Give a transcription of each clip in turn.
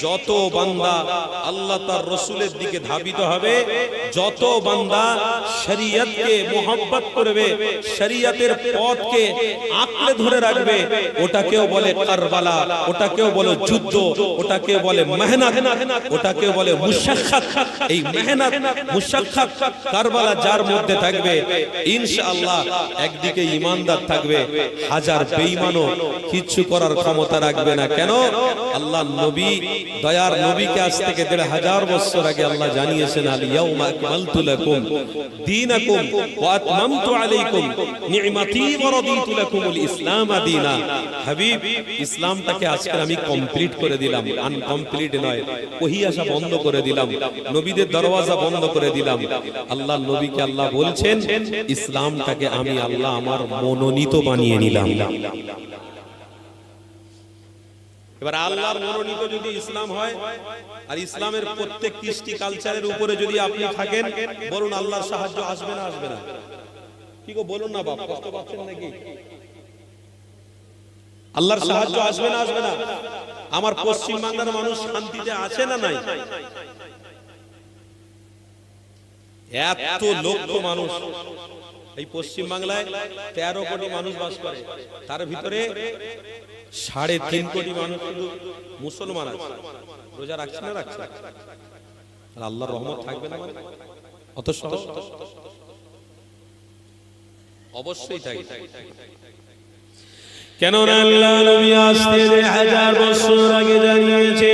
যত বান্দা আল্লাহ তার রাসূলের দিকে ধাবিত হবে, যত বান্দা শরীয়তকে মুহাব্বত করবে, শরীয়তের পথকে আঁকড়ে ধরে রাখবে, ওটাকেও বলে কারবালা, ওটাকেও বলে যুদ্ধ, ওটাকেও বলে মেহনত, ওটাকেও বলে মুশাক্কাত। এই মেহনত, মুশাক্কাত, কারবালা যার মধ্যে থাকবে, ইনশাআল্লাহ একদিকে ঈমানদার থাকবে, হাজার বেঈমানও কিচ্ছু করার ক্ষমতা রাখবে না। কেন? আল্লাহ নবী, দয়ার নবীকে আজ থেকে ১৫০০ বছর আগে আল্লাহ জানিয়েছেন, আল ইয়াউমা আকমালতু লাকুম দীনাকুম ওয়া আতমামতু আলাইকুম নি'মাতি ওয়া রাদিতু লাকুমুল ইসলাম দীনা। হাবিব, ইসলামটাকে আজকে আমি কমপ্লিট করে দিলাম, আনকমপ্লিট নয়। ওহী আসা বন্ধ করে দিলাম, নবীদের দরওয়াজা বন্ধ করে দিলাম। আল্লাহ নবীকে আল্লাহ বলছেন, ইসলামটাকে আমি আল্লাহ আমার মনোনীত বানিয়ে নিলাম। এবার আল্লাহর মনোনীত যদি ইসলাম হয়, আর ইসলামের প্রত্যেক কৃষ্টি কালচারের উপরে যদি আপনি থাকেন, বলুন আল্লাহর সাহায্য আসবে না আসবে না? কি গো বলুন না বাপ, কষ্ট পাচ্ছেন নাকি? আল্লাহর সাহায্য আসবে না আসবে না? আমার পশ্চিম বাংলার মানুষ শান্তিতে আছে না নাই? এত লক্ষ মানুষ এই পশ্চিম বাংলায়, 13 কোটি মানুষ বাস করে, তার ভিতরে 3.5 কোটি মানুষ শুধু মুসলমান আছে। রোজা রাখছে না রাখছে? আল্লাহর রহমত থাকবে না? অত সহজ? অবশ্যই থাকবে। কেন না আল্লাহ নবী আসতে 1000 বছর আগে জানিয়েছে,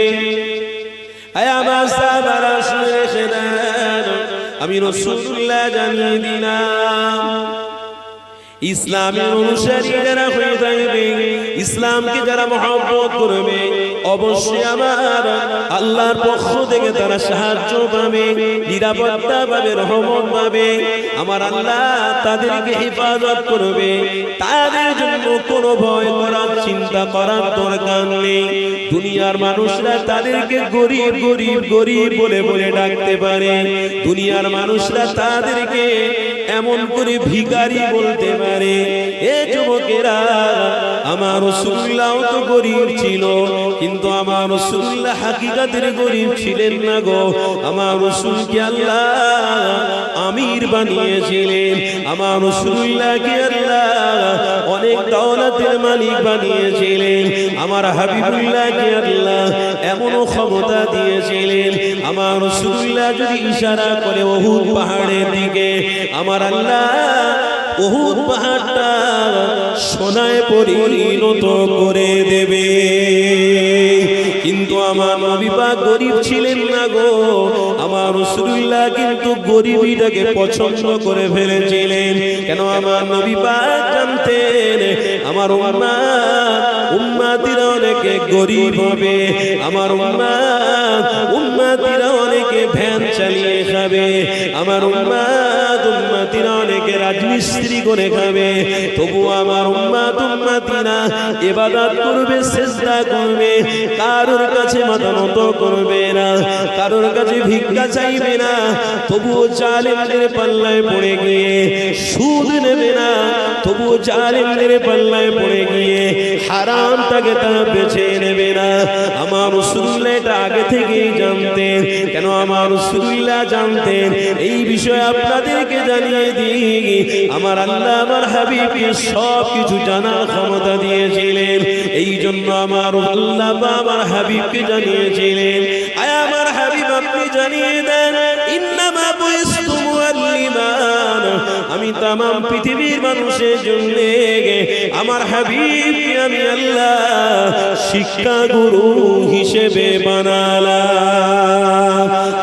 আমার সাহাবারা শুনে নেন, আমি রাসূলুল্লাহ জানিয়ে দিলাম, ইসলামের অনুসারী যারা হয়ে থাকবে, ইসলামকে যারা মহব্বত করবে, অবশ্যই আমার আল্লাহর পক্ষ থেকে তারা সাহায্য পাবে, নিরাপত্তা পাবে, রহমত পাবে। আমার আল্লাহ তাদেরকে হেফাজত করবে, তাদের জন্য কোনো ভয় করার, চিন্তা করার দরকার নেই। দুনিয়ার মানুষরা তাদেরকে গরিব গরিব গরিব বলে বলে ডাকতে পারে, দুনিয়ার মানুষরা তাদেরকে এমন করে ভিখারি বলতে পারে। এ যুবকেরা, আমার রাসূলুল্লাহ তো গরিব ছিল, কিন্তু আমার রাসূলুল্লাহ হাকিকাতের গরিব ছিলেন না গো। আমার রাসূলকে আল্লাহ আমির বানিয়েছিলেন, আমার রাসূলুল্লাহকে আল্লাহ অনেক দৌলতের মালিক বানিয়েছিলেন, আমার হাবিবুল্লাহকে আল্লাহ এমন ক্ষমতা দিয়েছিলেন। আমার রাসূলুল্লাহ যদি ইশারা করে উহুদ পাহাড়ের দিকে, আমার আল্লাহ উহুদ পাহাড়টা সোনায় পরিণত করে দেবে। কিন্তু আমার নবী পাক গরিব ছিলেন না গো। আমার রাসূলুল্লাহ কিন্তু গরিবীটাকে পছন্দ করে ফেলেছিলেন। কেন? আমার নবী পাক জানতেন আমার উম্মতিরা অনেকে গরিব হবে, আমার উম্মতিরা অনেকে ভ্যান চালিয়ে খাবে, আমার উম্মতিরা অনেকে রাজমিস্ত্রি করে খাবে, তবু আমার উম্মতিরা ইবাদত করবে, সিজদা করবে, কারোর কাছে মাথা নত করবে না, কারোর কাছে ভিক্ষা চাইবে না, তবুও জালেমদের পাল্লায় পড়ে গিয়ে সুদ নেবে না, তবুও জালেমদের পাল্লায় পড়ে গিয়ে হারামটাকে তারা বেছে নেবে না। আমার রাসূলুল্লাহ এটা আগে থেকেই জানতেন। কেন? আমার রাসূলুল্লাহ জানতেন। এই বিষয়ে আপনাদেরকে জানিয়ে দিই, আমার আল্লাহ আমার হাবিবকে সব কিছু জানার ক্ষমতা দিয়েছিলেন। এই জন্য আমার আল্লাহ আমার হাবিবকে জানিয়েছিলেন, আয় আমার হাবিব আপনি জানিয়ে দেন, ইন্নামা বুইসতু মুআল্লিমান, আমি তামাম পৃথিবীর মানুষের জন্য আমার হাবিবকে আমি আল্লাহ শিক্ষা গুরু হিসেবে বানালাম।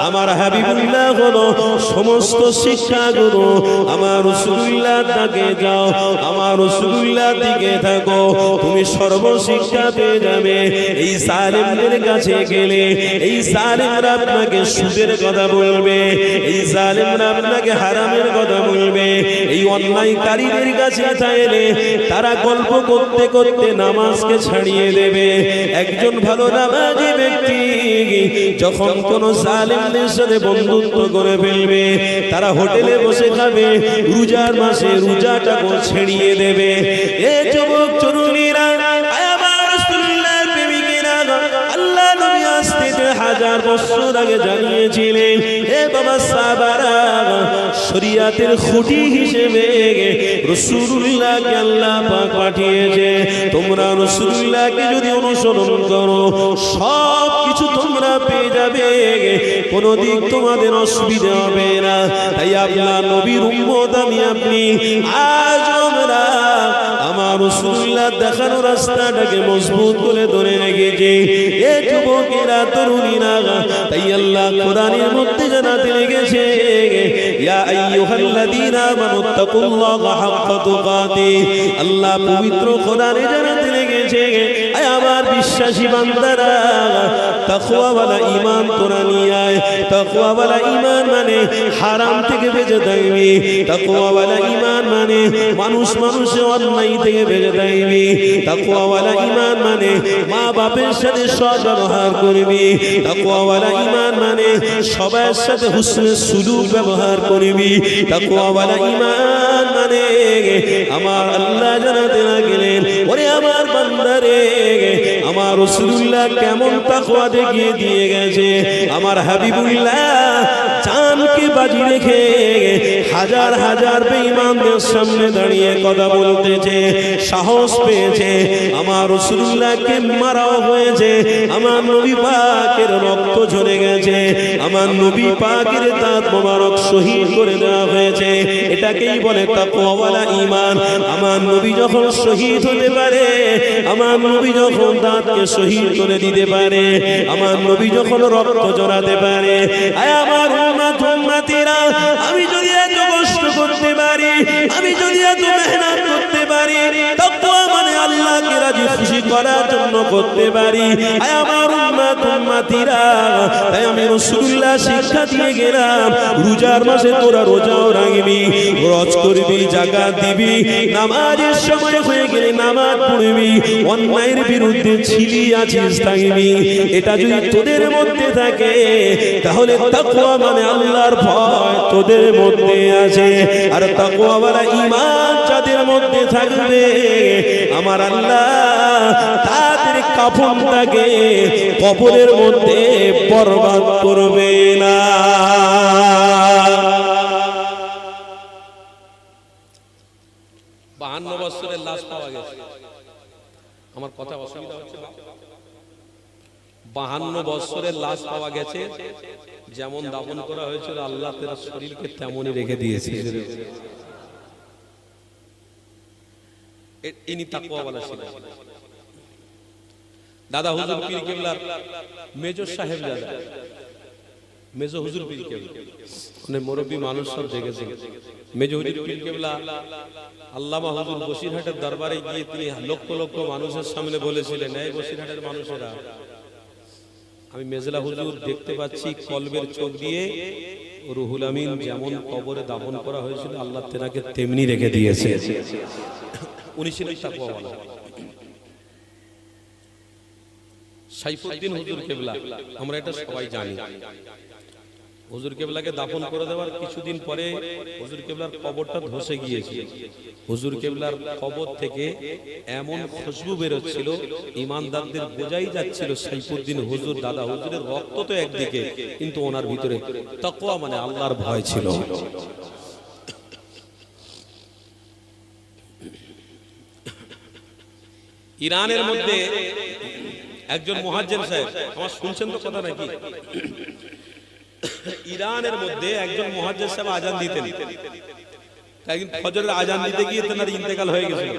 আমার হাবিবুল্লাহ হলো সমস্ত শিক্ষা গুরু। আমার রাসূলুল্লাহ তাকে যাও, আমার রাসূলুল্লাহ দিকে থাকো, তুমি সর্বশিক্ষা পেয়ে যাবে। এই জালেমদের কাছে গেলে এই জালেমরা আপনাকে সুদের কথা বলবে, এই জালেমরা আপনাকে হারামের কথা বলবে। এই অন্যায়কারীদের কাছে চাইলে তারা গল্প করতে করতে নামাজকে ছাড়িয়ে দেবে। একজন ভালো নামাজি ব্যক্তি যখন কোন জালেমদের সাথে বন্ধুত্ব করে ফেলবে, তারা হোটেলে বসে খাবে, রোজার মাসে রোজাটাকে ছেড়িয়ে দেবে। এ যুবক তরুণীরা, আমার রাসূলুল্লাহর প্রেমিকেরা, আল্লাহ নবী আসতে 1000 বছর আগে জানিয়েছিলেন, হে বাবা সাহাবারা, শরীয়তের খুঁটি হিসেবে রাসূলুল্লাহকে আল্লাহ পাক পাঠিয়েছে। তোমরা রাসূলুল্লাহকে যদি অনুসরণ করো সব কিছু তোমরা পেয়ে যাবে, কোনো দিক তোমাদের অসুবিধা হবে না। তাই আপনার নবীর উম্মত আমি আপনি, আজ আমরা আমার রাসূলুল্লাহ দেখানো রাস্তাটাকে মজবুত করে ধরে রেখেছি। এ যুবকেরা, তরুণীরা, তাই আল্লাহ কোরআনের মধ্যে জানাতে লেগেছে, ইয়া আইয়ুহাল্লাযীনা আমানুত্তাকুল্লাহা হাক্কা তুকাতিহ। আল্লাহ পবিত্র কোরআনে জানাতে লেগেছে, আয় আমার বিশ্বাসী বান্দারা, তাকওয়াওয়ালা ঈমান তোরা নিয়ে আয়। তাকওয়াওয়ালা ঈমান মানে হারাম থেকে বেঁচে থাকবি। তাকওয়াওয়ালা ঈমান মানে মানুষে অন্যায় থেকে বেঁচে থাকবি। তাকওয়াওয়ালা ঈমান মানে মা বাপের সাথে সৎ ব্যবহার করবি। তাকওয়াওয়ালা ঈমান মানে সবার সাথে হুসনে সুলুক ব্যবহার করবি। তাকওয়াওয়ালা ঈমান মানে আমার আল্লাহ জানাতে লাগলেন, ওরে আমার বান্দারে, আমার রাসূলুল্লাহ কেমন তাকওয়া দেখিয়ে দিয়ে গেছে। আমার হাবিবুল্লাহ জানকে বাজি রেখে হাজার হাজার বেঈমানদের সামনে দাঁড়িয়ে কথা বলতেছে, সাহস পেয়েছে। আমার রাসূলুল্লাহকে মারাও হয়েছে, আমার নবী পাকের রক্ত ঝরে গেছে, আমার নবী পাকের দাঁত মোবারক শহীদ করে দেওয়া হয়েছে। এটাকেই বলে তাকওয়াওয়ালা ঈমান। আমার নবী যখন শহীদ হতে পারে, আমার নবী যখন দাঁতকে শহীদ করে দিতে পারে, আমার নবী যখন রক্ত ঝরাতে পারে, আয় আমার উম্মতিরা, আমি যদি এত কষ্ট করতে পারি, আমি যদি এত মেহনত করতে পারি, তাকওয়া মানে আল্লাহকে রাজি খুশি করার জন্য করতে পারি, আয় আমার উম্মতিরা, তাই আমি রাসূলুল্লাহ শিক্ষা দিয়ে গেলাম, রোজার মাসে তোরা রোজাও রাখবি, হজ করবি, যাকাত দিবি, নামাজের সময় হয়ে গেলে নামাজ পড়বি, অন্যায়ের বিরুদ্ধে ছিলি আছিস থাকবি। এটা যদি তোদের মধ্যে থাকে, তাহলে তাকওয়া মানে আল্লাহর ভয় তোদের মধ্যে আছে। আর তাকওয়াওয়ালা ঈমান যাদের মধ্যে থাকবে, আমার আল্লাহ তাদের কাফনটাকে কবরের মধ্যে বরবাদ করবে না। 52 বছরের লাশ পাওয়া গেছে। আমার কথা অসুবিধা হচ্ছে না? 52 বছরের লাশ পাওয়া গেছে, যেমন দাফন করা হয়েছিল আল্লাহ তার শরীরকে তেমনই রেখে দিয়েছে। ইনি তাকওয়াওয়ালা ছিলেন। দাদা হুজুর পীর কেবলার মেজো সাহেব দাদা, মেজো হুজুর পীর কেবলা, মানে মুরব্বী মানুষ সব দেখেছেন। মেজো হুজুর পীর কেবলা আল্লামা হুজুর বসিরহাটের দরবারে গিয়ে তিনি লক্ষ লক্ষ মানুষের সামনে বলেছিলেন, এই বসিরহাটের মানুষেরা, আমি মেজলা হুজুর দেখতে পাচ্ছি কলবের চোখ দিয়ে রুহুল আমিন যেমন কবরে দাফন করা হয়েছিল আল্লাহ তেনাকে তেমনি রেখে দিয়েছে। উনি ছিলেন তাকওয়াওয়ালা। সাইফুদ্দিন হুজুর কেবলা, আমরা এটা সবাই জানি। হুজুর কেবলাকে দাফন করে দেওয়ার কিছুদিন পরে হুজুর কেবলার কবরটা ধসে গিয়েছিল। হুজুর কেবলার কবর থেকে এমন খুশবু বেরোচ্ছিল, ইমানদারদের বোঝাই যাচ্ছিল সাইফুদ্দিন হুজুর, দাদা হুজুরের রক্ত তো একদিকে, কিন্তু ওনার ভিতরে তাকওয়া মানে আল্লাহর ভয় ছিল। ইরানের মধ্যে একজন মুহাজ্জির সাহেব, আমার শুনছেন তো কথা নাকি? ইরানের মধ্যে একজন মুহাজ্জির সাহেব আজান দিতেন। একদিন ফজরের আজান দিতে গিয়ে তেনার ইন্তেকাল হয়ে গেছিল।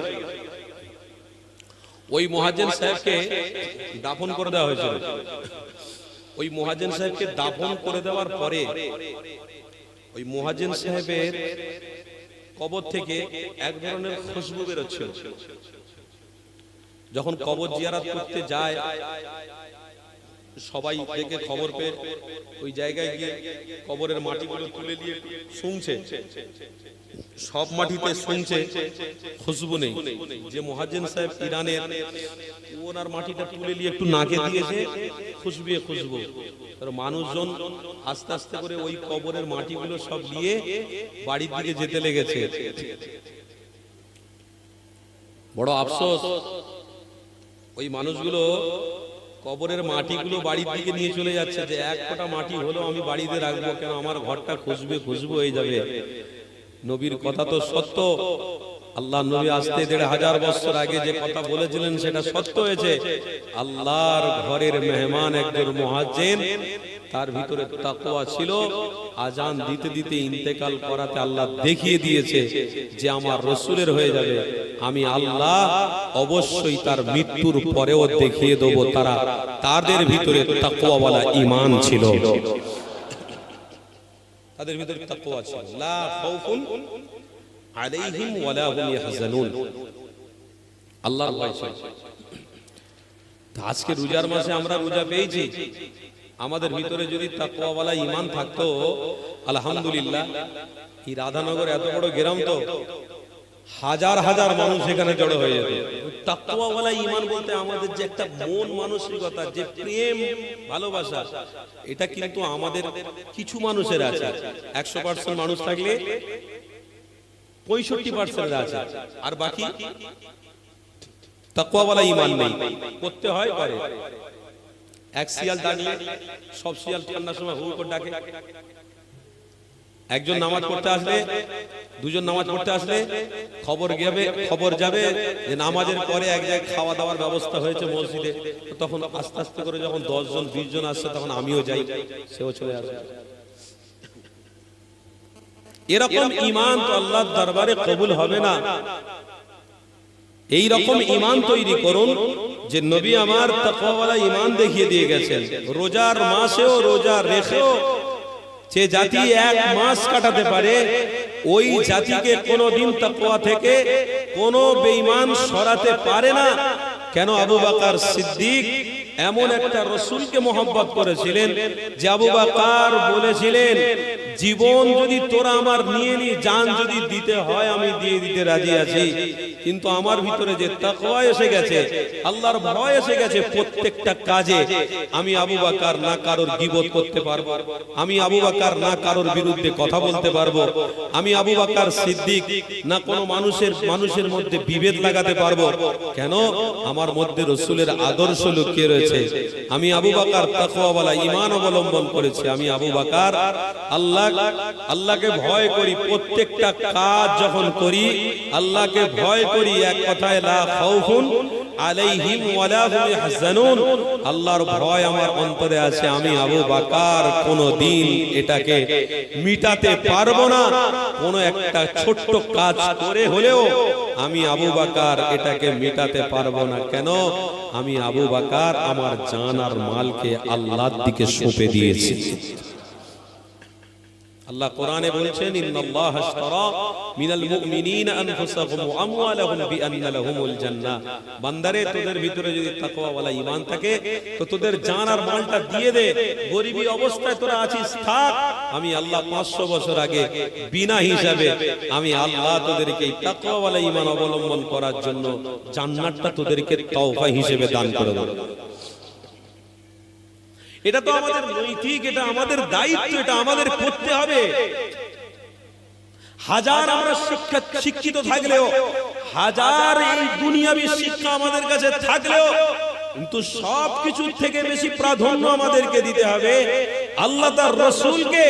ওই মুহাজ্জির সাহেবকে দাফন করে দেওয়া হয়েছিল। ওই মুহাজ্জির সাহেবকে দাফন করে দেওয়ার পরে ওই মুহাজ্জির সাহেবের কবর থেকে এক ধরনের খুশবু বেরোচ্ছিল। যখন কবর জিয়ারত করতে যায়, সবাই দেখে খবর পেয়ে ওই জায়গায় গিয়ে কবরের মাটিগুলো তুলে নিয়ে শুনছে, সব মাটিতে শুনছে, খুশবু নেই। যে মুহাজ্জির সাহেব ইরানের, ওনার মাটিটা তুলে নিয়ে একটু নাকে দিয়েছে, খুশবু খুশবু। মানুষজন আস্তে আস্তে করে ওই কবরের মাটিগুলো সব নিয়ে বাড়ির দিকে যেতে লেগেছে। বড় আফসোস, ওই মানুষগুলো কবরের মাটিগুলো বাড়ির দিকে নিয়ে চলে যাচ্ছে, যে এক ফোঁটা মাটি হলেও আমি বাড়িতে রাখবো, কেন আমার ঘরটা খুশবু হয়ে যাবে। নবীর কথা তো সত্য। আল্লাহ নবী আসতে 1500 বছর আগে যে কথা বলেছিলেন সেটা সত্য হয়েছে। আল্লাহর ঘরের মেহমান একজন মুহাজ্জির, তার ভিতরে তাকওয়া ছিল। আজান দিতে দিতে ইন্তেকাল করাতে আল্লাহ দেখিয়ে দিয়েছে যে আমার রাসূলের হয়ে যাবে, আমি আল্লাহ অবশ্যই তার মৃত্যুর পরেও দেখিয়ে দেব তাদের ভিতরে তাকওয়াওয়ালা ঈমান ছিল, তাদের ভিতরে তাকওয়া ছিল। লা খাউফুন আলাইহিম ওয়ালা হুম ইয়াহজানুন, আল্লাহর ভয় ছিল। আজকে রোজার মাসে আমরা রোজা পেয়েছি, আমাদের ভিতরে যদি তাকওয়াওয়ালা ঈমান থাকতো, আলহামদুলিল্লাহ। এই রাধানগর এত বড় গ্রাম, তো হাজার হাজার মানুষ এখানে জড়ো হয়ে যেত। তাকওয়াওয়ালা ঈমান বলতে আমাদের যে একটা মন মানসিকতা, যে প্রেম ভালোবাসা, এটা কিন্তু আমাদের কিছু মানুষের আছে। 100% মানুষ থাকলে 65% আছে, আর বাকি তাকওয়াওয়ালা ঈমান নেই। করতে হয় করে। এক শিয়াল দাঁড়িয়ে, সব শিয়াল ঠান্ডার সময় হু করে ডাকে। একজন নামাজ পড়তে আসলে, দুজন নামাজ পড়তে আসলে খবর যাবে যে নামাজের পরে এক জায়গায় খাওয়া দাওয়ার ব্যবস্থা হয়েছে মসজিদে। তখন আস্তে আস্তে করে যখন 10 জন 20 জন আসছে, তখন আমিও যাই, সেও চলে আসে। এরকম ঈমান তো আল্লাহর দরবারে কবুল হবে না। এই রকম ঈমান তৈরি করুন যে নবী আমার তাকওয়াওয়ালা ঈমান দেখিয়ে দিয়ে গেছেন। রোজার মাসেও রোজা রেখেও যে জাতি 1 মাস কাটাতে পারে, ওই জাতিকে কোনোদিন তাকওয়া থেকে কোনো বেঈমান সরাতে পারে না। কেন? আবু বকর সিদ্দিক এমন একটা রাসূলকে মহব্বত করেছিলেন যে আবু বকর বলেছিলেন, জীবন যদি তোরা আমার নিয়ে নি, জান যদি দিতে হয় আমি দিয়ে দিতে রাজি আছি, কিন্তু আমার ভিতরে যে তাকওয়া এসে গেছে, আল্লাহর ভয় এসে গেছে, প্রত্যেকটা কাজে আমি আবু বকর না কারোর গীবত করতে পারবো, আমি আবু বকর না কারোর বিরুদ্ধে কথা বলতে পারবো, আমি আবু বকর সিদ্দিক না কোনো মানুষের মধ্যে বিভেদ লাগাতে পারবো। কেন? আমার মধ্যে রাসূলের আদর্শ লুকিয়ে রয়েছে। আমি আবু বকর তাকওয়াওয়ালা ঈমান অবলম্বন করেছি। আমি আবু বকর আল্লাহকে ভয় করি। প্রত্যেকটা কাজ যখন করি আল্লাহকে ভয় করি। এক কথায় লা খাউফুন আলাইহিম ওয়ালা হুম ইয়াহজানুন, আল্লাহর ভয় আমার অন্তরে আছে। আমি আবু বকর কোনদিন এটাকে মিটাতে পারবো না। কোন একটা ছোট্ট কাজ করে হলেও আমি আবু বকর এটাকে মিটাতে পারবো না। কেন? আমি আবু বকর আমার জান আর মালকে আল্লাহর দিকে সঁপে দিয়েছি। আল্লাহ কোরআনে বলেছেন, ইন্নাল্লাহ আশতারা মিনাল মুমিনিনা আনফুসাহুম ওয়া আমওয়ালাহুম বিআন্না লাহুমুল জান্নাহ। বান্দারে, তোদের ভিতরে যদি তাকওয়াওয়ালা ঈমান থাকে তো তোদের জান আর মালটা দিয়ে দে। গরিবী অবস্থায় তোরা আছিস, থাক। আমি আল্লাহ 500 বছর আগে বিনা হিসাবে আমি আল্লাহ তোদেরকে তাকওয়াওয়ালা ঈমান অবলম্বন করার জন্য জান্নাতটা তোদেরকে তওফা হিসেবে দান করে দেব। এটা তো আমাদের নৈতিক, এটা আমাদের দায়িত্ব, এটা আমাদের করতে হবে। হাজার আমরা শিক্ষিত থাকলেও, হাজার এই দুনিয়াবী শিক্ষা আমাদের কাছে থাকলেও, কিন্তু সবকিছুর থেকে বেশি প্রাধান্য আমাদেরকে দিতে হবে আল্লাহ তার রাসূলকে।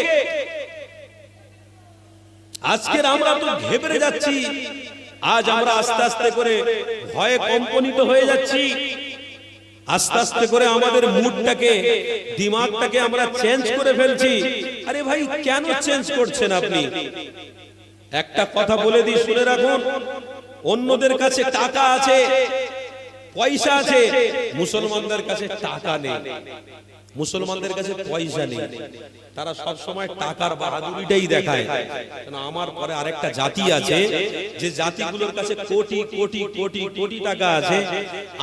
আজকের আমরা তো ঘেবড়ে যাচ্ছি, আজ আমরা আস্তে আস্তে করে ভয়ে কম্পনিত হয়ে যাচ্ছি। আস্তে আস্তে করে আমাদের মুডটাকে, দিমাগটাকে আমরা চেঞ্জ করে ফেলছি। আরে ভাই, কেন চেঞ্জ করছেন আপনি? একটা কথা বলে দিই, শুনে রাখুন। অন্যদের কাছে টাকা আছে, পয়সা আছে, মুসলমানদের কাছে টাকা নেই, মুসলমানদের কাছে পয়সা নেই। তারা সব সময় টাকার বাহাদুরিটাই দেখায়। কারণ আমার পরে আরেকটা জাতি আছে, যে জাতিগুলোর কাছে কোটি কোটি কোটি কোটি টাকা আছে।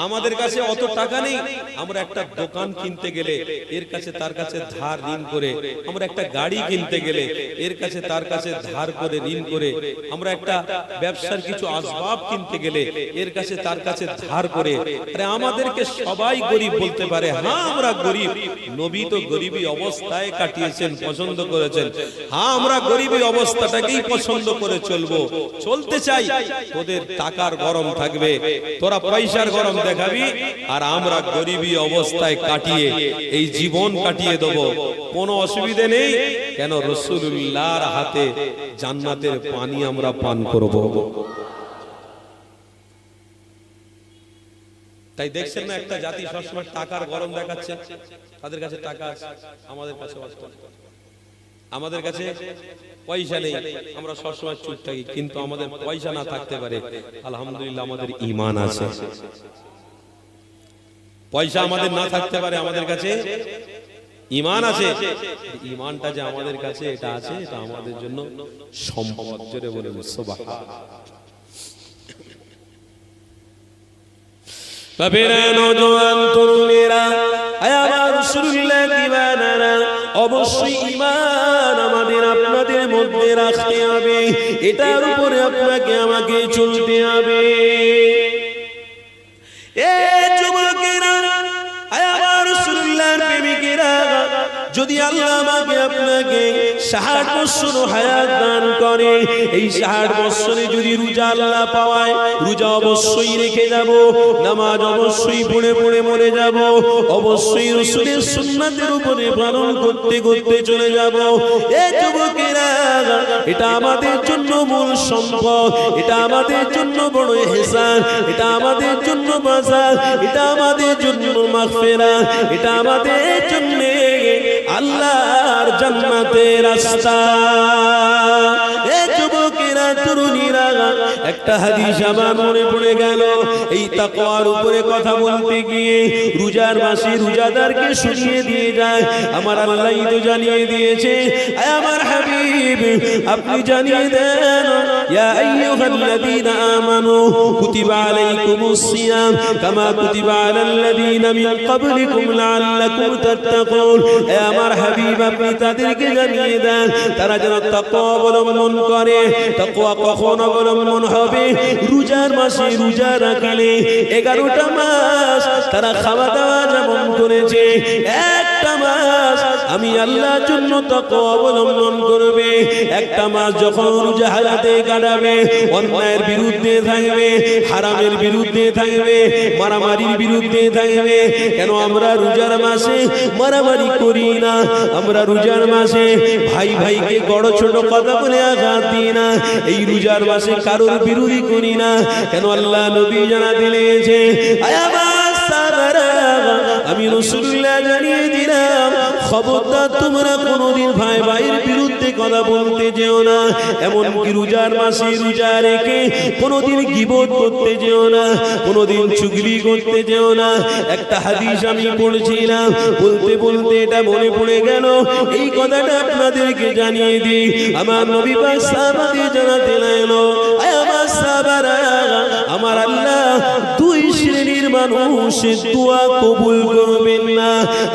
আমাদের কাছে অত টাকা নেই। আমরা একটা দোকান কিনতে গেলে এর কাছে তার কাছে ধার ঋণ করে, আমরা একটা গাড়ি কিনতে গেলে এর কাছে তার কাছে ধার করে ঋণ করে, আমরা একটা ব্যবসার কিছু আসবাব কিনতে গেলে এর কাছে তার কাছে ধার করে, আরে আমাদেরকে সবাই গরিব বলতে পারে, হ্যাঁ আমরা গরিব, নবী তো গরিবী অবস্থায় কাটিয়েছেন, পছন্দ করেছেন। হ্যাঁ আমরা গরিবী অবস্থাটাকেই পছন্দ করে চলবো, চলতে চাই। তোদের টাকার গরম থাকবে, তোরা পয়সার গরম দেখাবি, আর আমরা গরিবী অবস্থায় কাটিয়ে এই জীবন কাটিয়ে দেব, কোনো অসুবিধে নেই। কেন? রাসূলুল্লাহর হাতে জান্নাতের পানি আমরা পান করব। তাই দেখছেন না, একটা জাতি সবসময় টাকার গরম দেখাচ্ছে। তাদের কাছে টাকা আছে, আমাদের কাছে অস্ত্র। আমাদের কাছে পয়সা নেই, আমরা সবসময় চুপ থাকি। কিন্তু আমাদের পয়সা না থাকতে পারে, আলহামদুলিল্লাহ আমাদের ঈমান আছে। পয়সা আমাদের না থাকতে পারে, আমাদের কাছে ঈমান আছে। ঈমানটা যে আমাদের কাছে এটা আছে, এটা আমাদের জন্য সম্পদ। জোরে বলেন সুবহানাল্লাহ। বাবেরা নওজোয়ান তরুণেরা, আয় আমার রাসূলুল্লাহ দিওয়ানারা, অবশ্যই ঈমান আমাদের আপনাদের মধ্যে রাখতে হবে। এটার উপরে আপনাকে আমাকে চলতে হবে। এ যুবকেরা, আয় আমার রাসূলুল্লাহর প্রেমিকেরা, যদি আল্লাহ আমাকে আপনাকে 60 বছর হায়াত দান করে, এই 60 বছরে যদি রোজা আল্লাহ পাওয়ায়, রোজা অবশ্যই রেখে যাব, নামাজ অবশ্যই পড়ে পড়ে মরে যাব, অবশ্যই রাসূলের সুন্নাতের উপরে পালন করতে করতে চলে যাব। এ যুবকেরা, এটা আমাদের জন্য মূল সম্পদ, এটা আমাদের জন্য বড় ইহসান, এটা আমাদের জন্য বাজার, এটা আমাদের জন্য মাগফিরাত, এটা আমাদের জন্য আল্লাহর জান্নাতের রাস্তা। এ যুবকেরা, তরুণীরা, একটা হাদিস আমার মনে পড়ে গেল। এই তাকওয়ার উপরে কথা বলতে গিয়ে রোজার মাসে রোজাদারকে শুনিয়ে দিয়ে যায়। আমার আল্লাহই তো জানিয়ে দিয়েছে। আয় আমার হাবিব, আপনি জানিয়ে দেন, ইয়া আইয়ুহাল্লাযীনা আমানু কুতিবা আলাইকুমুস সিয়াম কামা কুতিবা আলাল্লাযীনা মিন ক্বাবলিকুম লাআল্লাকুম তাত্তাকুন। এ আমার হাবিব, আপনি তাদেরকে জানিয়ে দেন তারা যেন তাকওয়া অবলম্বন করে। তাকওয়া কখন অবলম্বন হবে? রোজার মাসে রোজা রাখলে 11টা মাস তারা খাওয়া দাওয়া যেমন করেছে, একটা মাস আমি আল্লাহর জন্য তাকওয়া অবলম্বন করবে। একটা মাস যখন রোজা হালাতে কাটাবে, অন্যায়ের বিরুদ্ধে থাকবে, হারামের বিরুদ্ধে থাকবে, মারামারির বিরুদ্ধে থাকবে। কেন আমরা রোজার মাসে মারামারি করি না? আমরা রোজার মাসে ভাই ভাইকে বড় ছোট কথা বলে আঘাত দিই না। এই রোজার মাসে কারোর বিরোধী করি না। কেন? আল্লাহ নবী জানা দিলেছে, আয় আমার সাহাবারা, আমি রাসূলুল্লাহ জানিয়ে দিলাম, খবরদার তোমরা কোনোদিন ভাই ভাইয়ের বিরুদ্ধে কথা বলতে যেও না। এমনকি রোজার মাসে রোজা রেখে কোনোদিন গীবত করতে যেও না, কোনোদিন চুগলি করতে যেও না। একটা হাদিস আমি পড়ছিলাম, বলতে বলতে এটা মনে পড়ে গেল, এই কথাটা আপনাদেরকে জানিয়ে দিই। আমার নবী পাক সাহাবাদের জানাতে লাগলো, আয় আমার সাহাবারা, আমার আল্লাহ 2 শ্রেণীর মানুষের দোয়া কবুল করবেন না।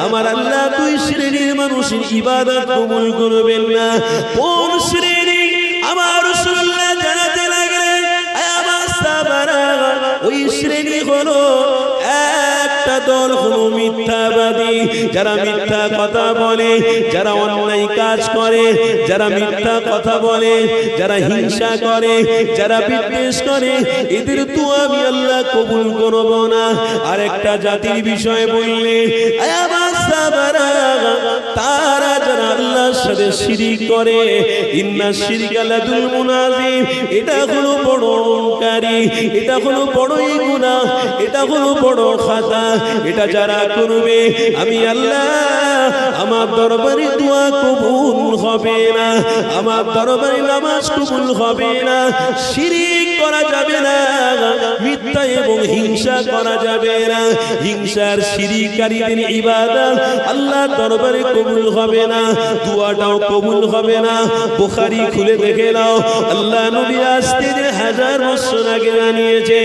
আমার আল্লাহ 2 শ্রেণীর মানুষের ইবাদত কবুল করবেন না। কোন শ্রেণী? আমার রাসূলুল্লাহ জানাতে লাগলেন, আয় আমার সাহাবারা, ওই শ্রেণী হলো একটা দল হলো মিথ্যাবাদী, যারা মিথ্যা কথা বলে, যারা অন্যায় কাজ করে, যারা মিথ্যা কথা বলে, যারা হিংসা করে, যারা বিদ্বেষ করে, এদের তো আমি আল্লাহ কবুল করব না। আর একটা জাতির বিষয় বললে, আয় আমার সাহাবারা, তারা যারা আল্লাহর সাথে শিরিক করে, ইন্না শিরকা লাযুলমুন আযীম, এটা হলো বড় অহংকারী, এটা হলো বড়ই গুনাহ, এটা হলো বড় খাতা। এটা যারা করবে, আমি আল্লাহ আমার দরবারে দোয়া কবুল হবে না, আমার দরবারে নামাজ কবুল হবে না। শিরিক করা যাবে না, মিথ্যা এবং হিংসা করা যাবে না। হিংসার শিরিককারীদের ইবাদত আল্লাহ দরবারে কবুল হবে না, দোয়াটাও কবুল হবে না। বুখারী খুলে দেখে নাও, আল্লাহ নবী আসতে 1000 বছর আগে জানিয়েছে।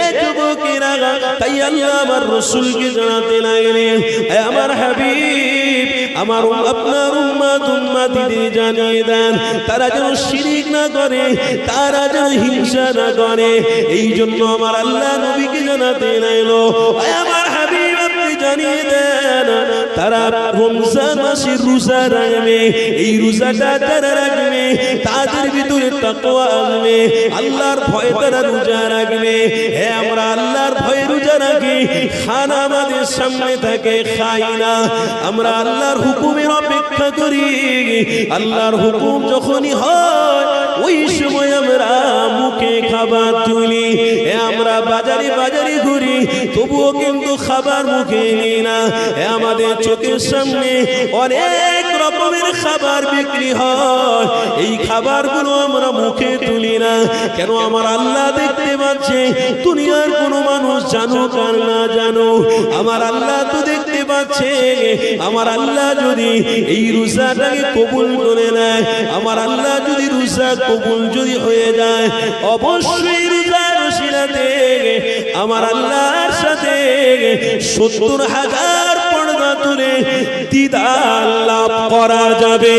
এ যুবকেরা, তাই আল্লাহ আমার রাসূলকে জানাতে লাগলেন, আমার হাবিব, আমার আপনার উম্মতিদের জানিয়ে দেন তারা যেন শিরিক না করে, তারা যেন হিংসা না করে। এই জন্য আমার আল্লাহ নবীকে জানাতে এলো, আমার হাবিব আপনি জানিয়ে দেন তারা রমজান মাসে রোজা রাখবে। এই রোজাটা যারা রাখবে তাদের ভিতরে তাকওয়া আসবে, আল্লাহর ভয় তারা রোজা রাখবে। হে আমরা আল্লাহর ভয়ে রোজা রাখি, খানা আমাদের সামনে থাকে খাই না, আমরা আল্লাহর হুকুমের অপেক্ষা করি। আল্লাহর হুকুম যখনই হয় ওই সময় আমরা মুখে খাবার তুলি। আমরা বাজারে বাজারে ঘুরি তবুও কিন্তু খাবার মুখে নিই না। আমাদের চোখের সামনে অনেক রকমের খাবার বিক্রি হয়, এই খাবারগুলো আমরা মুখে তুলি না কেন? আমার আল্লাহ দেখতে পাচ্ছে, দুনিয়ার কোনো মানুষ জানুক আর না জানো, আমার আল্লাহ তো দেখতে পাচ্ছে। আমার আল্লাহ যদি এই রোজাটাকে কবুল করে নেয়, আমার আল্লাহ যদি রোজা কবুল যদি হয়ে যায়, অবশ্যই রোজার ওসিলাতে আমার আল্লাহর সাথে ৭০,০০০ পর্দা তুলে দিদার লাভ করা যাবে।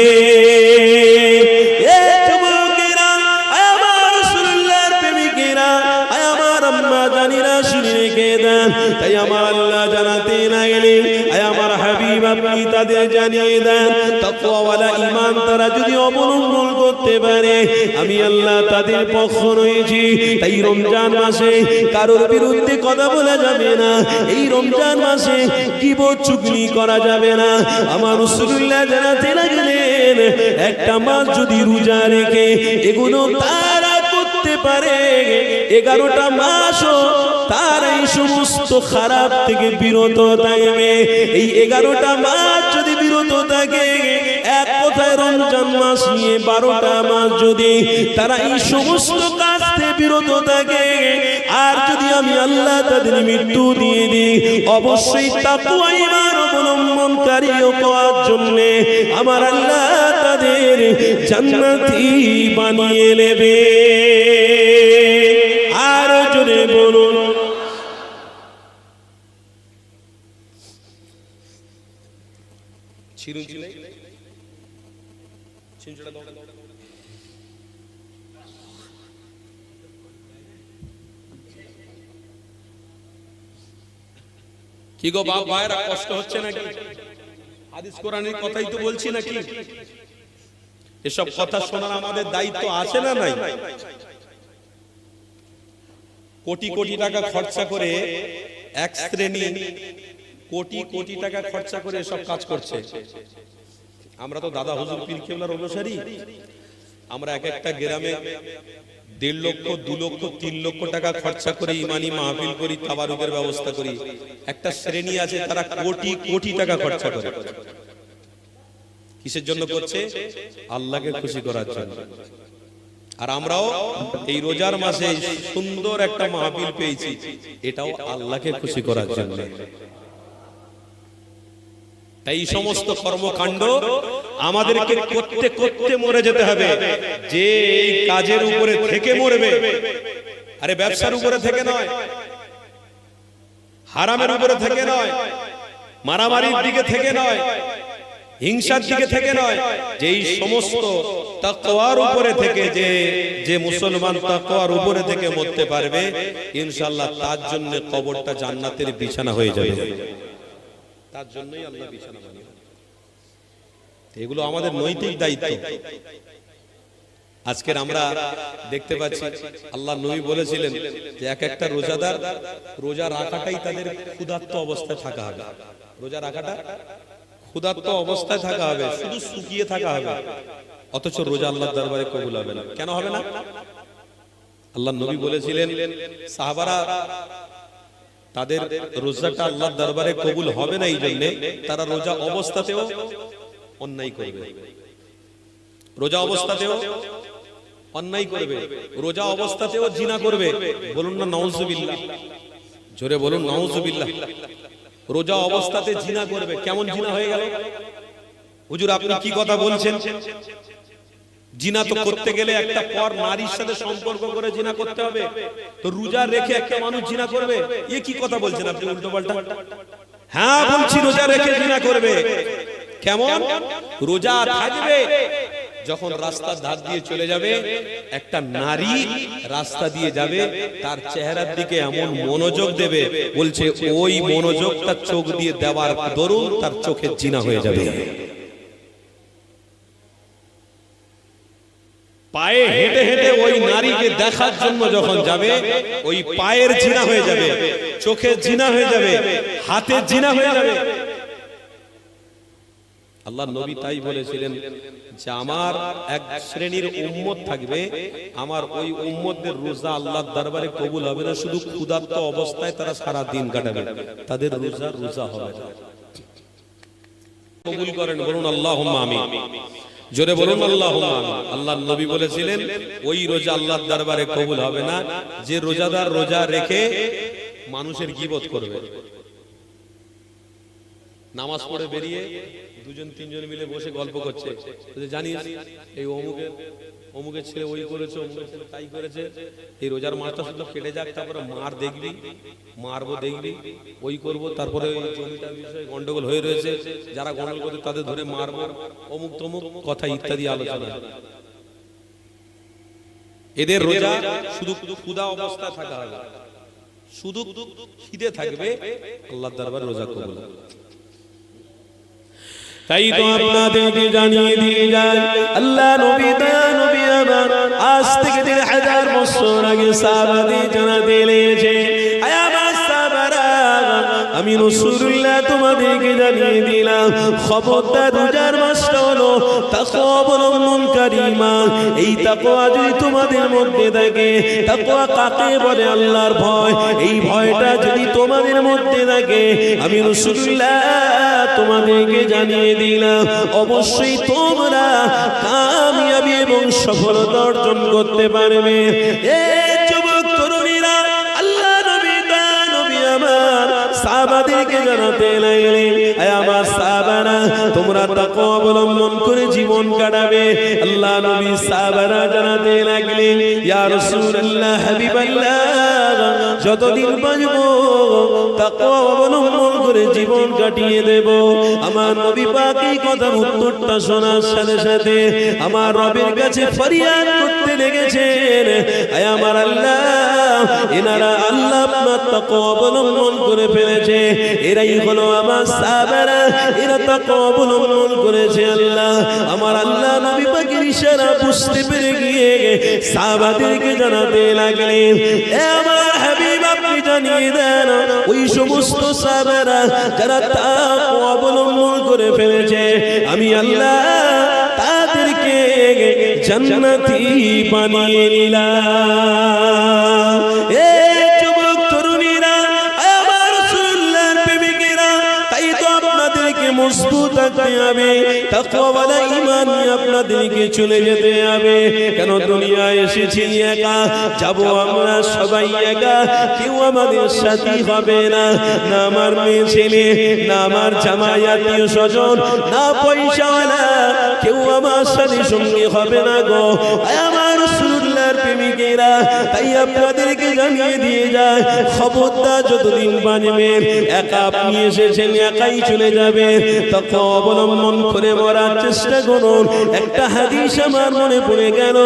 তাই আমার আল্লাহ জানাতে লাগলেন, আমার হাবিব আপনি তাদের জানিয়ে দেন তাকওয়াওয়ালা ঈমান তারা যদি অবলম্বন করতে পারে আমি আল্লাহ তাদের পক্ষ রয়েছি। তাই রমজান মাসে কারোর বিরুদ্ধে কথা বলা যাবে না, এই রমজান মাসে গীবত চুগলি করা যাবে না। আমার রাসূলুল্লাহ জানাতে লাগলেন একটা মাস যদি রোজা রেখে এগুলো তারা করতে পারে, 11টা মাসও তার এই সমস্ত খারাপ থেকে বিরত থাকবে। এই 11টা মাস যদি বিরত থাকে, এক কথায় রমজান মাস নিয়ে 12টা মাস যদি তারা এই সমস্ত কাজ থেকে বিরত থাকে, আর যদি আমি আল্লাহ তাদের মৃত্যু দিয়ে দিই, অবশ্যই তাকওয়া ঈমান অবলম্বনকারী হওয়ার জন্য আমার আল্লাহ তাদের জান্নাতি বানিয়ে নেবে। আর জোরে বলুন কি গো বাপ ভাইরা, কষ্ট হচ্ছে নাকি? হাদিস কোরআনের কথাই তো বলছি নাকি? এসব কথা শোনার আমাদের দায়িত্ব আছে না নাই? কোটি কোটি টাকা খরচা করে এক শ্রেণী কোটি কোটি টাকা খরচা করে এসব কাজ করছে। আমরা তো দাদা হুজুর পীর কেবলার অনুসারী, আমরা এক একটা গ্রামে 1.5 লক্ষ 2 লক্ষ 3 লক্ষ টাকা খরচা করে ইমানি মাহফিল করি, তাবারুকের ব্যবস্থা করি। একটা শ্রেণী আছে তারা কোটি কোটি টাকা খরচা করে। কিসের জন্য করছে? আল্লাহকে খুশি করার জন্য। আর আমরাও এই রোজার মাসে সুন্দর একটা মাহফিল পেয়েছি, এটাও আল্লাহকে খুশি করার জন্য। তাই এই সমস্ত কর্মকাণ্ড আমাদেরকে করতে করতে মরে যেতে হবে। যে এই কাজের উপরে থেকে মরবে, আরে ব্যবসার উপরে থেকে নয়, হারামের উপরে থেকে নয়, মারামারির দিকে থেকে নয়, হিংসার দিকে থেকে নয়, যে এই সমস্ত তাকওয়ার উপরে থেকে যে মুসলমান তাকওয়ার উপরে থেকে মরতে পারবে, ইনশাআল্লাহ তার জন্য কবরটা জান্নাতের বিছানা হয়ে যাবে। তার জন্যই আল্লাহ বিছানা বানিয়ে। এগুলো আমাদের নৈতিক দায়িত্ব। আজকের আমরা দেখতে পাচ্ছি আল্লাহ নবী বলেছিলেন যে এক একটা রোজাদার রোজা রাখাটাই তাদের ক্ষুধার্ত অবস্থায় থাকা হবে। রোজা রাখাটা ক্ষুধার্ত অবস্থায় থাকা হবে, শুধু শুকিয়ে থাকা হবে, অথচ রোজা আল্লাহর দরবারে কবুল হবে না। কেন হবে না? আল্লাহ নবী বলেছিলেন সাহাবারা তাদের রোজাটা আল্লাহর দরবারে কবুল হবে না, এই জন্য তারা রোজা অবস্থাতেও অন্যায় করবে। রোজা অবস্থাতেও অন্যায় করবে, রোজা অবস্থাতেও জিনা করবে। বলুন না নাউজুবিল্লাহ, জোরে বলুন নাউজুবিল্লাহ। রোজা অবস্থাতে জিনা করবে। কেমন জিনা হয়ে গেল? হুজুর আপনি কি কথা বলছেন? জিনা তো করতে গেলে একটা পর নারীর সাথে সম্পর্ক করে জিনা করতে হবে, তো রোজা রেখে একটা মানুষ জিনা করবে? এ কি কথা বলছেন আপনি উল্টো পাল্টা? হ্যাঁ বলছি রোজা রেখে জিনা করবে। কেমন রোজা থাকবে, যখন রাস্তার ধার দিয়ে চলে যাবে একটা নারী রাস্তা দিয়ে যাবে, তার চেহারার দিকে এমন মনোযোগ দেবে, বলছে ওই মনোযোগটা চোখ দিয়ে দেওয়ার দরুন তার চোখে জিনা হয়ে যাবে। পায়ে হেঁটে হেঁটে ওই নারীকে দেখার জন্য যখন যাবে, ওই পায়ের জিনা হয়ে যাবে, চোখের জিনা হয়ে যাবে, হাতের জিনা হয়ে যাবে। আল্লাহ নবী তাই বলেছিলেন যে আমার এক শ্রেণীর উম্মত থাকবে, আমার ওই উম্মতদের রোজা আল্লাহর দরবারে কবুল হবে না, শুধু ক্ষুধার্ত অবস্থায় তারা সারা দিন কাটাবে, তাদের রোজা হবে না। কবুল করেন, বলুন আল্লাহুম্মা আমিন। জোরে বলুন আল্লাহুম্মা আমিন। আল্লাহর নবী বলেছিলেন ওই রোজা আল্লাহর দরবারে কবুল হবে না যে রোজাদার রোজা রেখে মানুষের গীবত করবে। নামাজ পড়ে বেরিয়ে দুজন তিনজন মিলে বসে গল্প করছে, জানিস এই অমুকের ছেলে ওই করেছে, অমুকের ছেলে তাই করেছে, এই রোজার মাসটা শুধু কেটে যাক, তারপরে মারবো দেখবি, ওই করব, তারপরে ওই জমিটার বিষয়ে গন্ডগোল হয়ে রয়েছে, যারা গন্ডগোল করে তাদের ধরে মারবো, অমুক তমুক কথা ইত্যাদি আলোচনা। এদের রোজা শুধু ক্ষুধা অবস্থা থাকা হবে, শুধু খিদে থাকবে, আল্লাহর দরবারে রোজা কবুল হবে। তাই তো আপনাদেরকে জানিয়ে দিয়ে যায় আল্লাহ নবী আমার আজ থেকে 1000 বছর আগে সাহাবাদের জানাতে লেগেছে, আয় আমার সাহাবারা, আমি রাসূলুল্লাহ তোমাদেরকে জানিয়ে দিলাম, খবরদার রোজার মাসটা হলো তাকওয়া অবলম্বনকারী মাস। এই তাকওয়া যদি তোমাদের মধ্যে থাকে, তাকওয়া কাকে বলে? আল্লাহর ভয়। এই ভয়টা যদি তোমাদের মধ্যে থাকে, আমি রাসূলুল্লাহ তোমাদেরকে জানিয়ে দিলাম, অবশ্যই তোমরা কামিয়াবি এবং সফলতা অর্জন করতে পারবে। এই যুবক তরুণীরা, আল্লাহ নবী আমার সাহাবাদেরকে জানাতে লাগলেন, আয় আমার সাহাবারা, তোমরা তাকওয়া অবলম্বন করে জীবন কাটাবে। আল্লাহ নবী সাহাবারা জানাতে লাগলেন, ইয়া রাসূলুল্লাহ, হাবিবাল্লাহ, যতদিন বাঁচব তাকওয়া অবলম্বন করে জীবন কাটিয়ে দেব। আমার নবী পাক এই কথার উত্তরটা শোনার সাথে সাথে আমার রবের কাছে ফরিয়াদ করতে লেগেছেন, আয় আমার আল্লাহ, এনারা আল্লাহ আপনার তাকওয়া অবলম্বন করে ফেলেছে, এরাই হলো আমার সাহাবারা, এরা তাকওয়া অবলম্বন করেছে। আল্লাহ, আমার আল্লাহ নবী পাকের ইশারা বুঝতে পেরে গিয়ে সাহাবাদেরকে জানাতে লাগলেন, এ আমার হাবিব, আপনি জানিয়ে দেন ওই সমস্ত সাহাবারা যারা তাকওয়া অবলম্বন করে ফেলেছে, আমি আল্লাহ তাদেরকে জান্নাতি বানিয়ে নিলাম। এ যুবক তরুণীরা, আমার রাসূলুল্লাহর প্রেমিকেরা, তাই তো আপনাদেরকে মজবুত থাকতে হবে, তাকওয়াওয়ালা ঈমান নিয়ে আপনাদেরকে চলে যেতে হবে। কেন দুনিয়ায় এসেছি একা, যাব আমরা সবাই একা, কেউ আমাদের সাথী হবে না, না আমার মেয়ে ছেলে, না আমার জামাই আত্মীয় স্বজন, না পয়সাওয়ালা, কেউ আমার সাথে সঙ্গী হবে না গো। আমার রাসূলুল্লাহর প্রেমিকেরা, তাই আপনাদেরকে জানিয়ে দিয়ে যায়, খবরদার যতদিন বাঁচবেন একা আপনি এসেছেন, একাই চলে যাবেন, তাকওয়া অবলম্বন করে মরার চেষ্টা করুন। একটা হাদিস আমার মনে পড়ে গেল,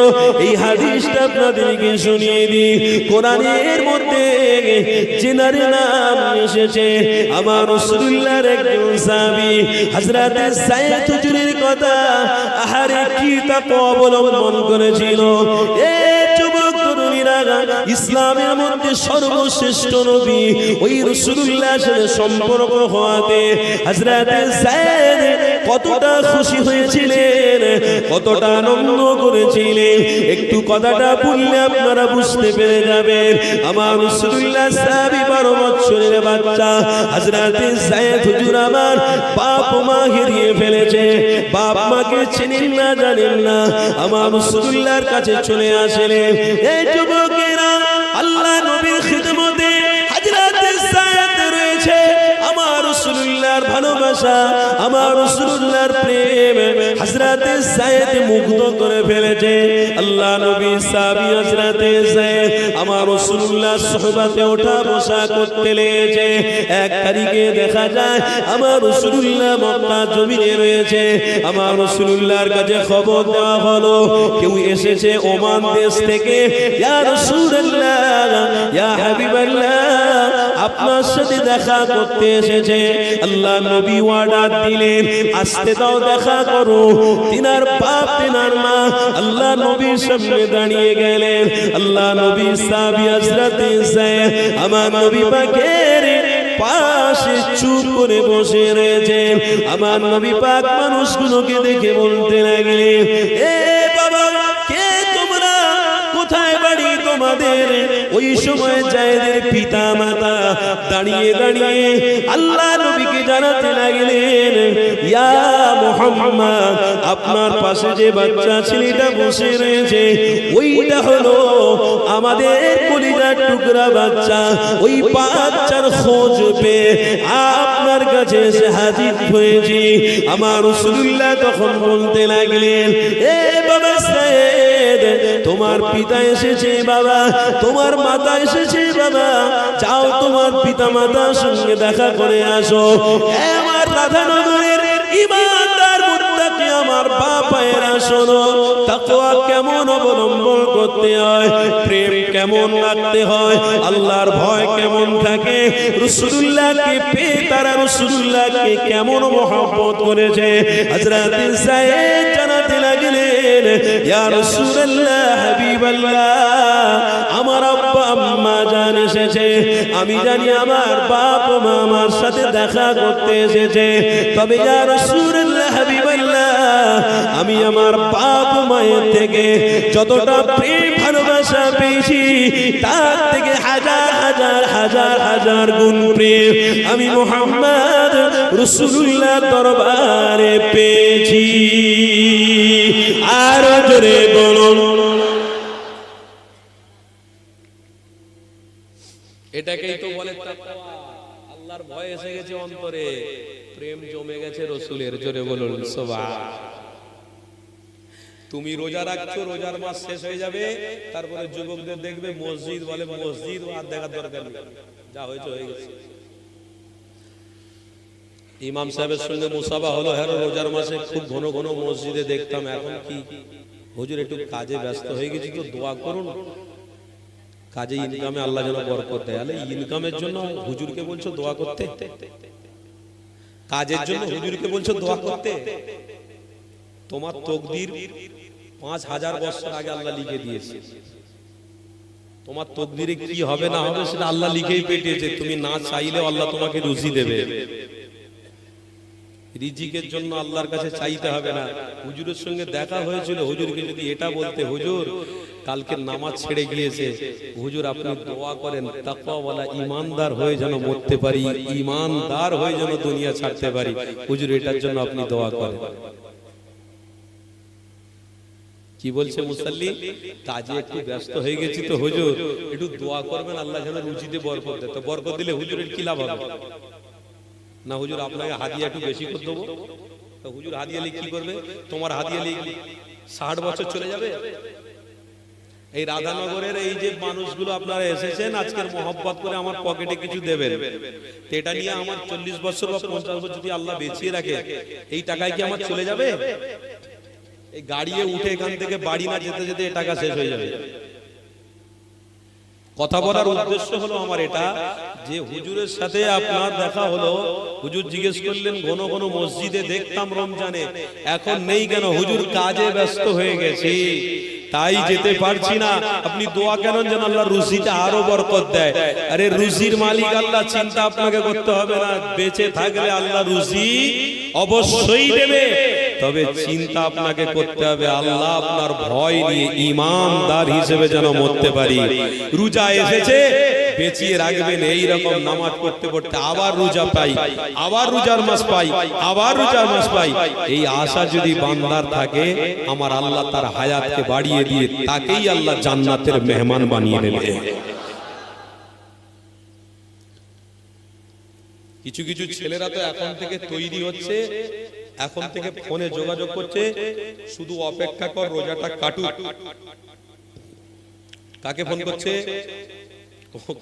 এই হাদিসটা আপনাদেরকে শুনিয়ে দিই। কোরআনের মধ্যে জিনার নাম এসেছে, আমার রাসূলুল্লাহর একজন সাহাবী হযরত সাইয়্যিদ হুজুরের কথা, আহারে কি তাকওয়া অবলম্বন করেছিল। এই যুবক তরুণীরা, ইসলামের মধ্যে সর্বশ্রেষ্ঠ নবী ওই রাসূলুল্লাহর সাথে সম্পর্ক হওয়াতে হযরত সাইয়্যিদ কতটা খুশি হয়েছিলেন, কতটা আনন্দ করেছিলেন, একটু কথাটা বললে আপনারা বুঝতে পেরে যাবেন। আমার রাসূলুল্লাহ সাহাবী 12 বছরের বাচ্চা হযরত সাইয়্যিদ হুজুর আমার বাপ মা হারিয়ে ফেলেছে, বাপ মাকে চেনেন না, জানেন না, আমার রাসূলুল্লাহর কাছে চলে আসলেন। এই যুবকেরা, আল্লাহ নবীর খিদমতে হযরত সাইয়্যিদ রয়েছে, আমার রাসূলুল্লাহর ভালোবাসা ভালোবাসা, আমার রাসূলুল্লাহর প্রেম হযরতে যায়েদ মুগ্ধ করে ফেলেছে। আল্লাহ নবী সাহাবী হযরতে যায়েদ আমার রাসূলুল্লাহর সুহবতে ওঠা বসা করতে লেগেছে। এক তারিখে দেখা যায় আমার রাসূলুল্লাহ মক্কা জমিনে রয়েছে। আমার রাসূলুল্লাহর কাছে খবর দেওয়া হলো কেউ এসেছে ওমান দেশ থেকে। ইয়া রাসূলুল্লাহ, ইয়া হাবিবাল্লাহ, আপনার সাথে দেখা করতে এসেছে। আল্লাহ নবী অর্ডার দিলেন, আসতে দাও, দেখা করো। তিনার বাপ তিনার মা আল্লাহ নবীর সামনে দাঁড়িয়ে গেলেন। আল্লাহ নবী সাহাবী হযরতে যায়েদ আমার নবী পাকের পাশে চুপ করে বসে রয়েছেন। আমার নবী পাক মানুষগুলোকে দেখে বলতে লাগলেন, এ বাবা, কে তোমরা, কোথায় বাড়ি তোমাদের? ওই সময় যায়েদের পিতা মাতা দাঁড়িয়ে দাঁড়িয়ে আল্লাহ নবীকে জানাতে লাগলেন, ইয়া মুহাম্মদ, আপনার পাশে যে বাচ্চা ছেলেটা বসে রয়েছে ওইটা হলো আমাদের কলিজার টুকরা বাচ্চা। ওই বাচ্চার খোঁজ পেয়ে আপনার কাছে এসে হাজির হয়েছি। আমার রাসূলুল্লাহ তখন বলতে লাগলেন, এ বাবা যায়েদ, তোমার পিতা এসেছে বাবা, তোমার মাতা এসেছে বাবা, যাও তোমার পিতা মাতার সঙ্গে দেখা করে আসো। আমার রাধানগরের ইমানদার মুত্তাকি আমার বাবায়েরা, শোনো, তাকওয়া কেমন অবলম্বন করতে হয়, প্রেম কেমন রাখতে হয়, আল্লাহর ভয় কেমন থাকে, রাসূলুল্লাহকে পেয়ে তারা রাসূলুল্লাহকে কেমন মহব্বত করেছে। হযরত যায়েদ জানাতে লাগলেন, ইয়া রাসূলুল্লাহ, হাবিবাল্লাহ, আমার আব্বা আম্মা জান এসেছে, আমি জানি আমার বাপ মা আমার সাথে দেখা করতে এসেছে, তবে ইয়া রাসূলুল্লাহ, হাবিবাল্লাহ, আমি আমার বাপ মায়ের থেকে যতটা প্রেম ভালোবাসা পেয়েছি তার থেকে হাজার হাজার হাজার হাজার গুণ প্রেম আমি মুহাম্মদ রাসূলুল্লাহ দরবারে পেয়েছি। আর জোরে বলুন, এটাকেই তো বলে তাকওয়া। আল্লাহর ভয় এসে গেছে অন্তরে, প্রেম জমে গেছে রাসূলের। জোরে বলুন সুবহান। তুমি রোজা রাখছো, রোজার মাস শেষ হয়ে যাবে, তারপরে যুবকদের দেখবে মসজিদ বলে মসজিদ, আর দেখার দরকার নেই, যা হয়েছে হয়ে গেছে। ইমাম সাহেবের সঙ্গে মুসাফা হলো, হ্যাঁ রোজার মাসে খুব ঘন ঘন মসজিদে দেখতাম, এখন কি হুজুর একটু কাজে ব্যস্ত হয়ে গেছি তো দোয়া করুন। কাজে ইনকামে আল্লাহ যেন বরকত দেয়। আলে ইনকামের জন্য হুজুরকে বলছো দোয়া করতে, কাজের জন্য হুজুরকে বলছো দোয়া করতে? তোমার তকদির 5000 বছর আগে আল্লাহ লিখে দিয়েছে। তোমার তকদিরে কি হবে না হবে সেটা আল্লাহ লিখেই পেটিয়েছে। তুমি না চাইলেও আল্লাহ তোমাকে রুজি দেবে। রিজিকের জন্য আল্লাহর কাছে চাইতে হবে না। হুজুরের সঙ্গে দেখা হয়েছিল, হুজুরকে যদি এটা বলতে, হুজুর কালকে নামাজ ছেড়ে গিয়েছে, হুজুর আপনি দোয়া করেন তাকওয়াওয়ালা ইমানদার হয়ে যেন মরতে পারি, ইমানদার হয়ে যেন দুনিয়া ছাড়তে পারি, হুজুর এটার জন্য আপনি দোয়া করেন। কি বলছে মুসাল্লি? কাজে একটু ব্যস্ত হয়ে গেছি তো হুজুর একটু দোয়া করবেন আল্লাহ যেন রুজিতে বরকত দেয়। তো বরকত দিলে হুজুরের কি লাভ হবে? না হুজুর আপনাকে হাদিয়া একটু বেশি করে দেবো। তো হুজুর হাদিয়া লিখ কি করবে? তোমার হাদিয়া লিখ 60 বছর চলে যাবে। এই রাধানগরের এই যে মানুষগুলো আপনারা এসেছেন আজকের মহব্বত করে আমার পকেটে কিছু দেবেন, এটা নিয়ে আমার 40 বছর বা 50 বছর যদি আল্লাহ বেঁচিয়ে রাখে, এই টাকায় কি আমার চলে যাবে? এই গাড়িতে উঠে এখান থেকে বাড়ি না যেতে যেতে টাকা শেষ হয়ে যাবে। কথা বলার উদ্দেশ্য হলো আমার এটা যে হুজুরের সাথে আপনার দেখা হলো, হুজুর জিজ্ঞেস করলেন ঘন ঘন মসজিদে দেখতাম রমজানে, এখন নেই কেন? হুজুর কাজে ব্যস্ত হয়ে গেছি তাই যেতে পারছি না। আপনি দোয়া কেন যেন আল্লাহ রুজিতে আরো বরকত দেয়। আরে রুজির মালিক আল্লাহ, চিন্তা আপনাকে করতে হবে না। বেঁচে থাকলে আল্লাহ রুজি অবশ্যই দেবে, তবে চিন্তা আপনাকে করতে হবে আল্লাহ আপনার ভয় নিয়ে ইমানদার হিসেবে যেন মরতে পারি। রোজা এসেছে বেঁচিয়ে রাখবেন, এইরকম নামাজ পড়তে পড়তে আবার রোজা পাই, আবার রোজার মাস পাই, আবার রোজার মাস পাই, এই আশা যদি বান্দার থাকে আমার আল্লাহ তার হায়াতকে বাড়িয়ে দিয়ে তাকেই আল্লাহ জান্নাতের মেহমান বানিয়ে নেবে। কিছু কিছু ছেলেরা তো এখন থেকে তৈরি হচ্ছে, এখন থেকে ফোনে যোগাযোগ করছে, শুধু অপেক্ষা কর রোজাটা কাটুক। কাকে ফোন করছে?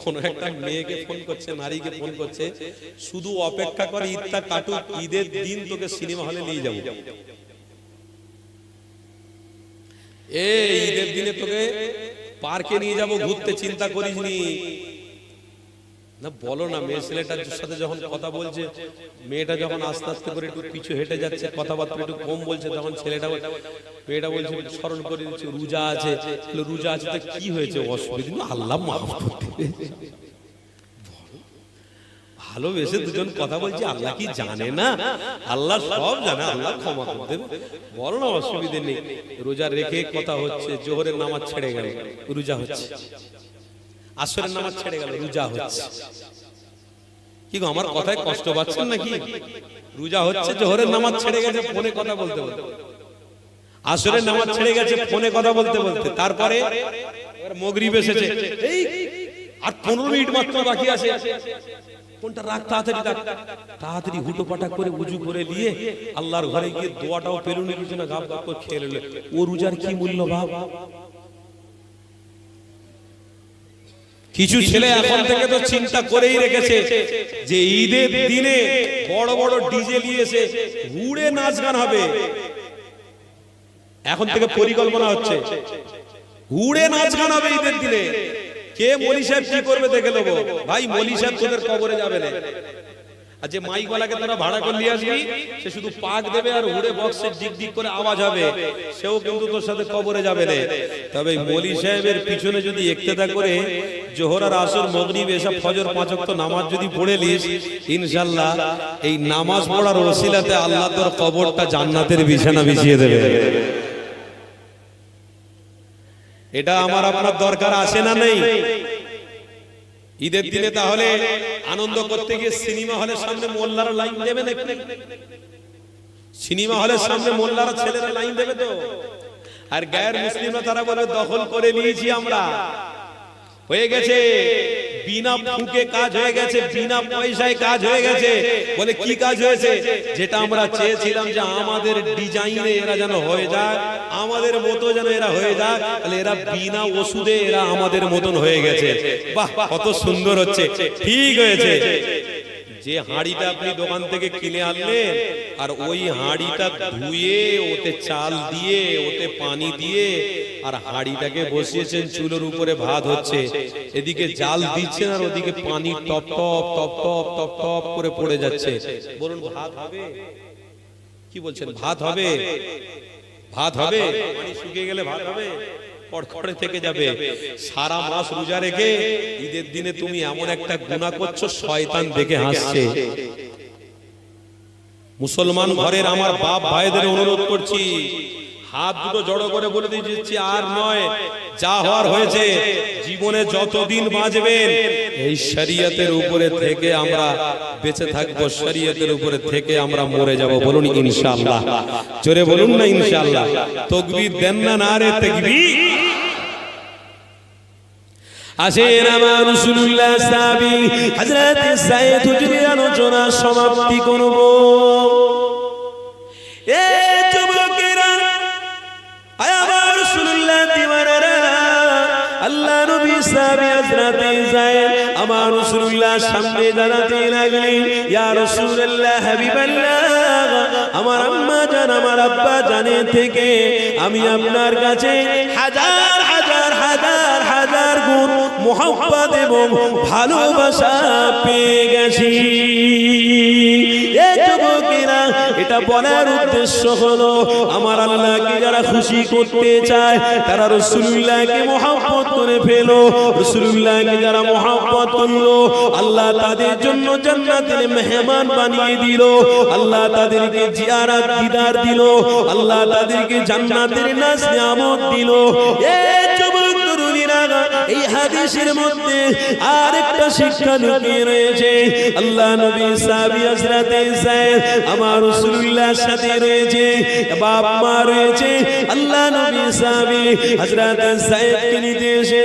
কোন একটা মেয়েকে ফোন করছে, নারীকে ফোন করছে, শুধু অপেক্ষা কর ঈদটা কাটুক, ঈদের দিন তোকে সিনেমা হলে নিয়ে যাবো। এই ঈদের দিনে তোকে পার্কে নিয়ে যাবো ঘুরতে, চিন্তা করিসনি। না বলো না, মেয়ে ছেলেটার সাথে যখন কথা বলছে, মেয়েটা যখন আস্তে আস্তে করে একটু পিছু হেঁটে যাচ্ছে, কথাবার্তা একটু কম বলছে, তখন মেয়েটা বলছে, স্মরণ করে দিচ্ছে রোজা আছে। রোজা আছে তো কি হয়েছে, অসুবিধা, আল্লাহ মাফ করতে। ভালোবেসে দুজন কথা বলছি, আল্লাহ কি জানে না? আল্লাহ সব জানে, আল্লাহ ক্ষমা করে দেবে। বলো না, অসুবিধে নেই। রোজা রেখে কথা হচ্ছে, জোহরের নামাজ ছেড়ে গেল, রোজা হচ্ছে। আসরের নামাজ ছেড়ে গেল, রোজা হচ্ছে। কি গো, আমার কথায় কষ্ট পাচ্ছেন নাকি? রোজা হচ্ছে, জোহরের নামাজ ছেড়ে গেছে, ফোনে কথা বলতে বলতে। আসরের নামাজ ছেড়ে গেছে, ফোনে কথা বলতে বলতে। তারপরে মাগরিব এসেছে, এই আর 15 মিনিট মাত্র বাকি আছে, কোনটা রাখ, তাড়াতাড়ি রাখ। তাড়াতাড়ি হুটো পাটা করে উজু করে নিয়ে আল্লাহর ঘরে গিয়ে দোয়াটাও পেলুনি কিছু না, গাপ গাপ করে খেয়ে নিল। ও রোজার কি মূল্য ভাব। কিছু ছেলে এখন থেকে তো চিন্তা করেই রেখেছে যে ঈদের দিনে বড় বড় ডিজে নিয়েছে, হুড়ে নাচ গান হবে। এখন থেকে পরিকল্পনা হচ্ছে, হুড়ে নাচ গান হবে ঈদের দিনে। কে মলি সাহেব কি করবে দেখে নেবো। ভাই মলি সাহেব তোদের কবরে যাবে না। আর যে মাইকওয়ালাকে তোরা ভাড়া করে নিয়ে আসবি, সে শুধু পাক দেবে আর হুড়ে বক্সের ডিক ডিক করে আওয়াজ হবে, সেও কিন্তু তোর সাথে কবরে যাবে না। তবে মলি সাহেবের পিছনে যদি ইক্তেদা করে জোহর আর আসর মাগরিব এসা ফজর 5 ওয়াক্ত নামাজ যদি পড়ে নিস, ইনশাআল্লাহ এই নামাজ পড়ার ওসিলাতে আল্লাহ তোর কবরটা জান্নাতের বিছানা বিছিয়ে দেবে। এটা আমার আপনার দরকার আছে না নেই? ঈদের দিনে তাহলে আনন্দ করতে গিয়ে সিনেমা হলের সামনে মোল্লারা লাইন দেবে না? সিনেমা হলের সামনে মোল্লারা ছেলেরা লাইন দেবে তো। আর গায়ের মুসলিমরা তারা বলে দখল করে নিয়েছি আমরা, হয়ে গেছে, বিনা ফুকে কাজ হয়ে গেছে, বিনা পয়সায় কাজ হয়ে গেছে। বলে কি কাজ হয়েছে? যেটা আমরা চেয়েছিলাম যে আমাদের ডিজাইনে এরা যেন হয়ে যায়, আমাদের মতো যেন এরা হয়ে যায়, তাহলে এরা বিনা ওষুধে এরা আমাদের মতন হয়ে গেছে। বাহ, কত সুন্দর হচ্ছে, ঠিক হয়েছে। যে হাঁড়িটা আপনি দোকান থেকে কিনে আনলেন, আর ওই হাঁড়িটা ধুয়ে ওতে চাল দিয়ে ওতে পানি দিয়ে আর হাঁড়িটাকে বসিয়েছেন চুলোর উপরে, ভাত হচ্ছে, এদিকে জাল দিচ্ছেন আর ওদিকে পানি top top top top top top করে পড়ে যাচ্ছে। বলুন ভাত হবে? কি বলছেন, ভাত হবে? ভাত হবে? পানি শুকিয়ে গেলে ভাত হবে? কড়কড়ে থেকে যাবে। সারা মাস রোজা রেখে ঈদের দিনে তুমি এমন একটা গুনাহ করছো, শয়তান দেখে হাসছে। মুসলমান ঘরের আমার বাপ ভাইদের অনুরোধ করছি, হাত দুটো জড়ো করে বলে দিচ্ছি, আর নয়, যা হওয়ার হয়েছে। জীবনে যতদিন বাঁচবেন এই শরীয়তের উপরে থেকে আমরা বেঁচে থাকবো, শরীয়তের উপরে থেকে আমরা মরে যাব। বলুন ইনশাআল্লাহ, জোরে বলুন না ইনশাআল্লাহ। তাকবীর দেন না, নারে তাকবীর। আসেন আমার রাসূলুল্লাহ সাহাবী হযরত সাইয়্যিদ হুজুরের আলোচনা সমাপ্তি করব। এ যুবকেরা, আয় আমার রাসূলুল্লাহ দিওয়ানারা, আল্লাহ নবী সাহাবী হযরত যায়েদ আমার রাসূলুল্লাহ সামনে দাঁড়াতে লাগলেন, ইয়া রাসূলুল্লাহ হাবিবাল্লাহ, আমার আম্মা জান আমার আব্বা জানের থেকে আমি আপনার কাছে হাজার হাজার হাজার হাজার গুণ মুহাব্বত এবং ভালোবাসা পেয়ে গেছি। এই যুবকেরা, এটা বলার উদ্দেশ্য হলো আমার আল্লাহকে যারা খুশি করতে চায় তারা রাসূলুল্লাহকে মুহাব্বত করে ফেলো। রাসূলুল্লাহকে যারা মুহাব্বত করলো, আল্লাহ তাদের জন্য জান্নাতের মেহমান বানিয়ে দিল, আল্লাহ তাদেরকে জিয়ারত দিদার দিল, আল্লাহ তাদেরকে জান্নাতের নাজ নিয়ামত দিল। এই যুবক তরুণীরা, এই হাদিসের মধ্যে আরেকটা শিক্ষা লুকিয়ে রয়েছে। আল্লাহ নবী সাহাবী হযরত যায়েদ আমার রাসূলুল্লাহর সাথে রয়েছে, বাবা মা রয়েছে। আল্লাহ নবী সাহাবী হযরত যায়েদকে নিতে এসে